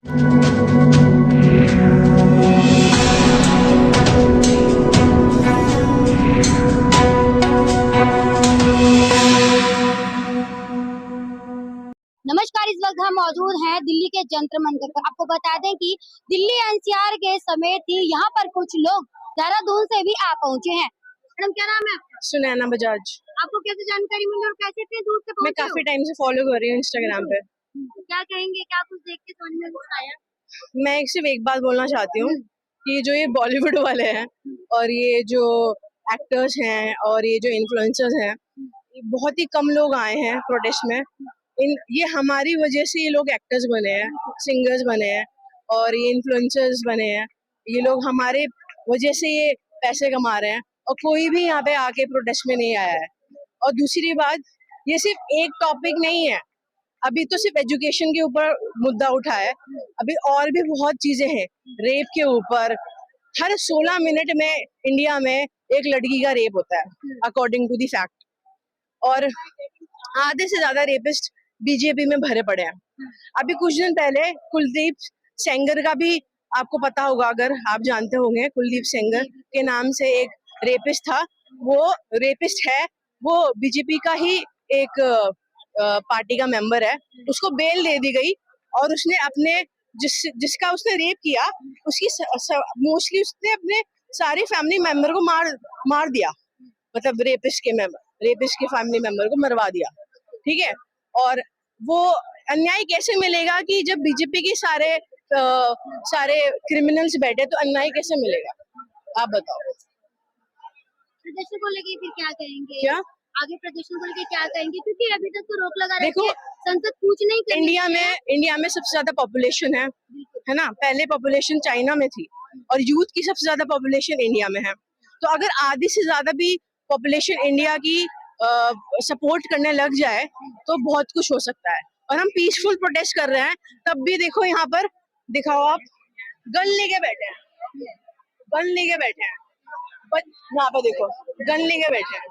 नमस्कार, इस वक्त हम मौजूद हैं दिल्ली के जंतर मंतर पर। आपको बता दें कि दिल्ली एनसीआर के समेत ही यहाँ पर कुछ लोग देहरादून से भी आ पहुँचे हैं। मैडम, क्या नाम है आपका? सुनैना बजाज। आपको कैसे जानकारी मिली और कैसे इतनी दूर से मैं पहुँचे काफी हो? टाइम से फॉलो कर रही हूँ इंस्टाग्राम पे। क्या कहेंगे, क्या कुछ देख के समझ में कुछ आया? मैं सिर्फ एक बात बोलना चाहती हूँ कि जो ये बॉलीवुड वाले हैं और ये जो एक्टर्स हैं और ये जो इन्फ्लुएंसर्स हैं, ये बहुत ही कम लोग आए हैं प्रोटेस्ट में। ये हमारी वजह से ये लोग एक्टर्स बने हैं, सिंगर्स बने हैं और ये इन्फ्लुएंसर्स बने हैं। ये लोग हमारे वजह से ये पैसे कमा रहे हैं और कोई भी यहाँ पे आके प्रोटेस्ट में नहीं आया है। और दूसरी बात, ये सिर्फ एक टॉपिक नहीं है। अभी तो सिर्फ एजुकेशन के ऊपर मुद्दा उठा है, अभी और भी बहुत चीजें हैं। रेप के ऊपर हर 16 मिनट में इंडिया में एक लड़की का रेप होता है अकॉर्डिंग टू दी फैक्ट, और आधे से ज्यादा रेपिस्ट बीजेपी में भरे पड़े हैं। अभी कुछ दिन पहले कुलदीप सेंगर का भी आपको पता होगा, अगर आप जानते होंगे, कुलदीप सेंगर के नाम से एक रेपिस्ट था, वो रेपिस्ट है, वो बीजेपी का ही एक पार्टी का मेंबर है। उसको बेल दे दी गई और उसने अपने जिसका उसने रेप किया उसकी मोस्टली उसने अपने सारे फैमिली मेंबर को मार दिया, मतलब रेपिस्ट के फैमिली मेंबर को मरवा दिया। ठीक है, और वो अन्याय कैसे मिलेगा कि जब बीजेपी के सारे क्रिमिनल्स बैठे, तो अन्याय कैसे मिलेगा, आप बताओ। प्रदर्शन को लेके फिर क्या कहेंगे? क्या आगे प्रदर्शन को लेके क्या कहेंगे? क्योंकि अभी तक तो रोक लगा देखो, रखी है, संसद कुछ नहीं कर रही है। इंडिया में सबसे ज्यादा पॉपुलेशन है ना। पहले पॉपुलेशन चाइना में थी और यूथ की सबसे ज्यादा पॉपुलेशन इंडिया में है। तो अगर आधी से ज्यादा भी पॉपुलेशन इंडिया की सपोर्ट करने लग जाए तो बहुत कुछ हो सकता है। और हम पीसफुल प्रोटेस्ट कर रहे हैं, तब भी देखो यहाँ पर दिखाओ आप, गन लेके बैठे हैं, गन लेके बैठे हैं, यहाँ पे देखो गन लेके बैठे हैं,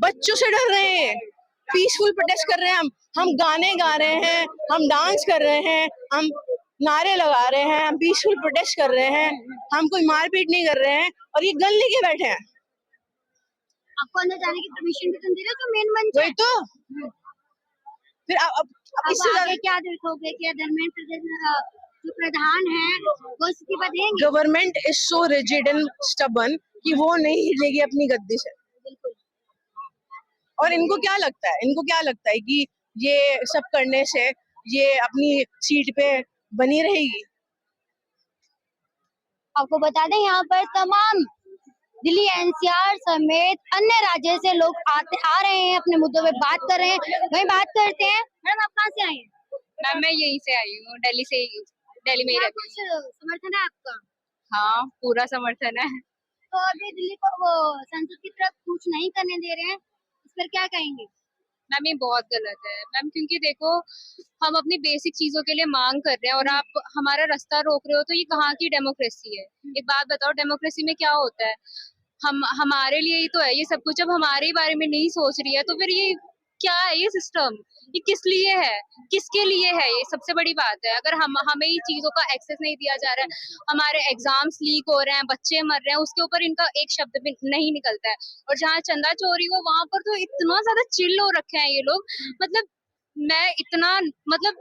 बच्चों से डर रहे हैं। पीसफुल प्रोटेस्ट कर रहे हैं, हम गाने गा रहे हैं, हम डांस कर रहे हैं, हम नारे लगा रहे हैं, हम पीसफुल प्रोटेस्ट कर रहे हैं, हम कोई मारपीट नहीं कर रहे हैं, और ये गन लेके बैठे हैं। आपको अंदर जाने की परमिशन भी तो दे रहे, जो मेन मंच है। वही तो फिर अब आगे क्या देखोगे? क्या धर्मेंद्र प्रधान जो प्रधान है वो इस्तीफा देंगे? Government is so rigid and stubborn कि वो नहीं हिलेगी अपनी गद्दी से। और इनको क्या लगता है कि ये सब करने से ये अपनी सीट पे बनी रहेगी? आपको बता दें, यहाँ पर तमाम दिल्ली एनसीआर समेत अन्य राज्य से लोग आ रहे हैं, अपने मुद्दों पे बात कर रहे हैं। वही बात करते हैं। मैडम, आप कहाँ से आई हैं? मैम, मैं यहीं से आई हूँ, दिल्ली से ही, दिल्ली में ही रहती हूँ। समर्थन है आपका? हाँ, पूरा समर्थन है। तो अभी दिल्ली को वो संसद की तरफ कुछ नहीं करने दे रहे हैं, इस पर क्या कहेंगे? मैम, ये बहुत गलत है मैम, क्योंकि देखो हम अपनी बेसिक चीजों के लिए मांग कर रहे हैं और आप हमारा रास्ता रोक रहे हो, तो ये कहाँ की डेमोक्रेसी है? एक बात बताओ, डेमोक्रेसी में क्या होता है? हम हमारे लिए ही तो है ये सब कुछ। जब हमारे बारे में नहीं सोच रही है तो फिर ये क्या है? ये सिस्टम ये किस लिए है, किसके लिए है? ये सबसे बड़ी बात है। अगर हमें ये चीजों का एक्सेस नहीं दिया जा रहा है, हमारे एग्जाम्स लीक हो रहे हैं, बच्चे मर रहे हैं, उसके ऊपर इनका एक शब्द भी नहीं निकलता है। और जहाँ चंदा चोरी हो वहां पर तो इतना ज्यादा चिल हो रखे हैं ये लोग। मतलब मैं इतना मतलब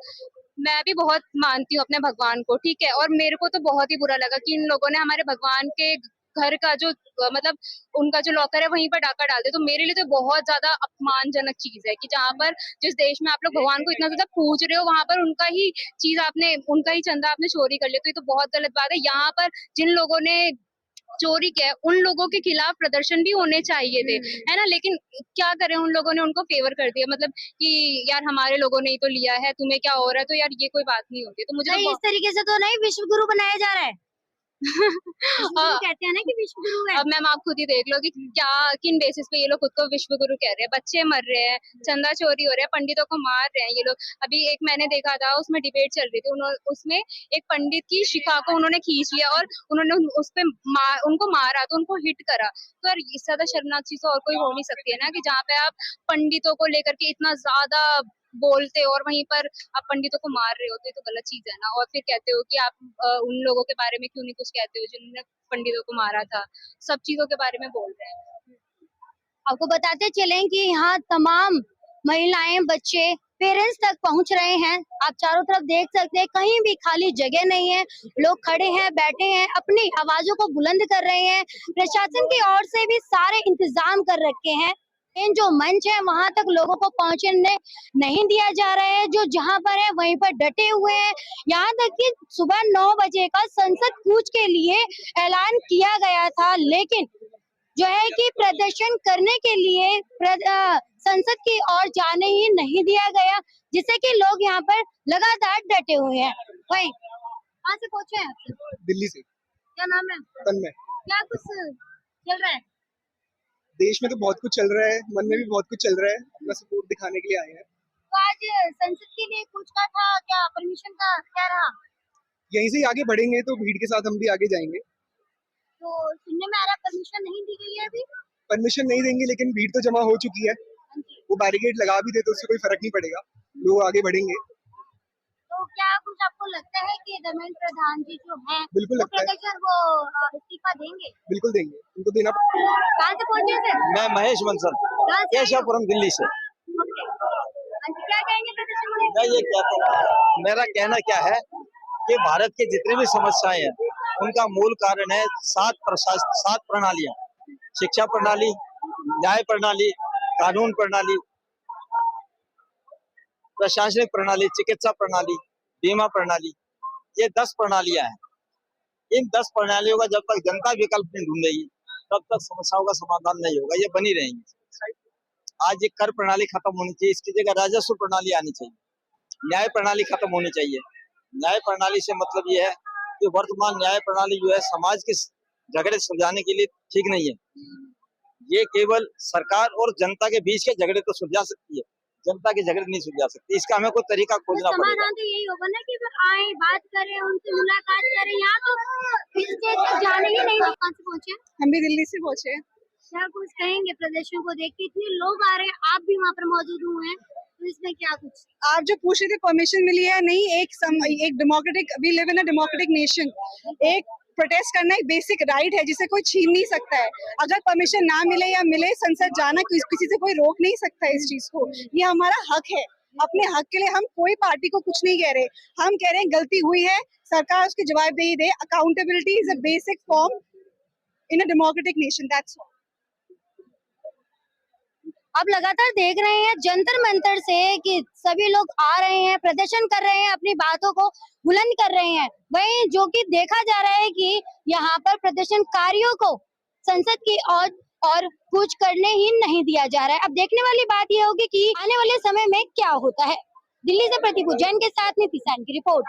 मैं भी बहुत मानती हूँ अपने भगवान को, ठीक है, और मेरे को तो बहुत ही बुरा लगा कि इन लोगों ने हमारे भगवान के घर का जो मतलब उनका जो लॉकर है वहीं पर डाका डाल दे। तो मेरे लिए तो बहुत ज्यादा अपमानजनक चीज है कि जहाँ पर जिस देश में आप लोग भगवान को इतना ज्यादा पूज रहे हो, वहां पर उनका ही चीज आपने, उनका ही चंदा आपने चोरी कर लिया। तो ये तो बहुत गलत बात है। यहाँ पर जिन लोगों ने चोरी किया उन लोगों के खिलाफ प्रदर्शन भी होने चाहिए थे, है ना। लेकिन क्या करें, उन लोगों ने उनको फेवर कर दिया, मतलब कि यार हमारे लोगों ने ही तो लिया है, तुम्हें क्या हो रहा है? तो यार ये कोई बात नहीं होती। तो मुझे इस तरीके से तो नहीं विश्व गुरु बनाया जा रहा है। कहते हैं ना कि विश्व गुरु है। अब मैम आप खुद ही देख लो कि क्या, किन बेसिस पे ये लोग खुद को विश्व गुरु कह रहे हैं। बच्चे मर रहे हैं, चंदा चोरी हो रहा है, पंडितों को मार रहे हैं ये लोग। अभी एक मैंने देखा था, उसमें डिबेट चल रही थी, उसमें एक पंडित की शिखा को उन्होंने खींच लिया और उन्होंने उस पे उनको मारा, तो उनको हिट करा। तो यार इससे ज्यादा शर्मनाक चीज और कोई हो नहीं सकती है ना, कि जहाँ पे आप पंडितों को लेकर के इतना ज्यादा बोलते हो और वहीं पर आप पंडितों को मार रहे हो तो ये तो गलत चीज है ना। और फिर कहते हो कि आप उन लोगों के बारे में क्यों नहीं कुछ कहते हो जिन्होंने पंडितों को मारा था। सब चीजों के बारे में बोल रहे हैं। आपको बताते चलें कि यहाँ तमाम महिलाएं, बच्चे, पेरेंट्स तक पहुंच रहे हैं। आप चारों तरफ देख सकते हैं, कहीं भी खाली जगह नहीं है। लोग खड़े हैं, बैठे हैं, अपनी आवाजों को बुलंद कर रहे हैं। प्रशासन की ओर से भी सारे इंतजाम कर रखे हैं। इन जो मंच है वहां तक लोगों को पहुंचने नहीं दिया जा रहा है। जो जहां पर है वहीं पर डटे हुए हैं। यहाँ तक कि सुबह 9 बजे का संसद कूच के लिए ऐलान किया गया था, लेकिन जो है कि प्रदर्शन करने के लिए संसद की ओर जाने ही नहीं दिया गया, जिससे कि लोग यहाँ पर लगातार डटे हुए हैं। वही कहाँ से पहुंचे हैं आप? दिल्ली से। क्या नाम है आपका? तन्मय। क्या कुछ चल रहा है? देश में तो बहुत कुछ चल रहा है, मन में भी बहुत कुछ चल रहा है। अपना सपोर्ट दिखाने के लिए आए हैं। तो आज संसद के लिए कुछ का था क्या? परमिशन का क्या रहा? यहीं से ही आगे बढ़ेंगे तो भीड़ के साथ हम भी आगे जाएंगे। तो सुनने में आ रहा परमिशन नहीं दी गई है अभी। परमिशन नहीं देंगे, लेकिन भीड़ तो जमा हो चुकी है। हाँ जी। वो बैरिकेड लगा भी दे तो उससे कोई फर्क नहीं पड़ेगा, लोग आगे बढ़ेंगे। तो क्या कुछ आपको लगता है कि धर्मेंद्र प्रधान जी जो है बिल्कुल वो लगता है, प्रदर्शन वो इस्तीफा देंगे? बिल्कुल देंगे, उनको देना। कहाँ से पहुंचे थे? मैं महेश बंसल, कहाँ से आए हो? केशवपुरम, दिल्ली से। ओके। हाँ जी, क्या कहेंगे प्रदर्शन को मैं लेकर? ये कहता हूँ, मेरा कहना क्या है कि भारत के जितने भी समस्याएं हैं उनका मूल कारण है 7 प्रणालियां: शिक्षा प्रणाली, न्याय प्रणाली, कानून प्रणाली, प्रशासनिक प्रणाली, चिकित्सा प्रणाली, बीमा प्रणाली। ये 10 प्रणालियां हैं। इन 10 प्रणालियों का जब तक जनता विकल्प नहीं ढूंढेगी तब तक समस्याओं का समाधान नहीं होगा, ये बनी रहेंगी। आज ये कर प्रणाली खत्म होनी चाहिए, इसकी जगह राजस्व प्रणाली आनी चाहिए। न्याय प्रणाली खत्म होनी चाहिए। न्याय प्रणाली से मतलब ये है कि वर्तमान न्याय प्रणाली जो है समाज के झगड़े सुलझाने के लिए ठीक नहीं है। ये केवल सरकार और जनता के बीच के झगड़े तो सुलझा सकती है, जनता के झगड़े नहीं सुलझा सकती। इसका हमें कोई तरीका खोजना पड़ेगा। समाधान तो यही होगा ना कि वो आए, बात करें, उनसे मुलाकात करें। यहाँ तो इस स्टेज तक जाने ही नहीं। कहाँ से पहुंचे? हम भी दिल्ली से पहुंचे। क्या कुछ कहेंगे प्रदर्शन को देख के? इतने लोग आ रहे हैं, आप भी वहाँ पर मौजूद हुए हैं, तो इसमें क्या कुछ? आप जो पूछ रहे थे परमिशन मिली है नहीं, एक democratic, we live in a democratic nation. एक प्रोटेस्ट करना एक बेसिक राइट है जिसे कोई छीन नहीं सकता है। अगर परमिशन ना मिले या मिले, संसद जाना किसी से कोई रोक नहीं सकता है इस चीज को। ये हमारा हक है। अपने हक के लिए हम कोई पार्टी को कुछ नहीं कह रहे। हम कह रहे हैं गलती हुई है, सरकार उसकी जवाबदेही दे। Accountability is a basic form in a democratic nation, that's all. आप लगातार देख रहे हैं जंतर मंतर से कि सभी लोग आ रहे हैं, प्रदर्शन कर रहे हैं, अपनी बातों को बुलंद कर रहे हैं। वहीं जो कि देखा जा रहा है कि यहाँ पर प्रदर्शनकारियों को संसद की और कुछ करने ही नहीं दिया जा रहा है। अब देखने वाली बात यह होगी कि आने वाले समय में क्या होता है। दिल्ली से प्रतीक जैन के साथ नीति सैन की रिपोर्ट।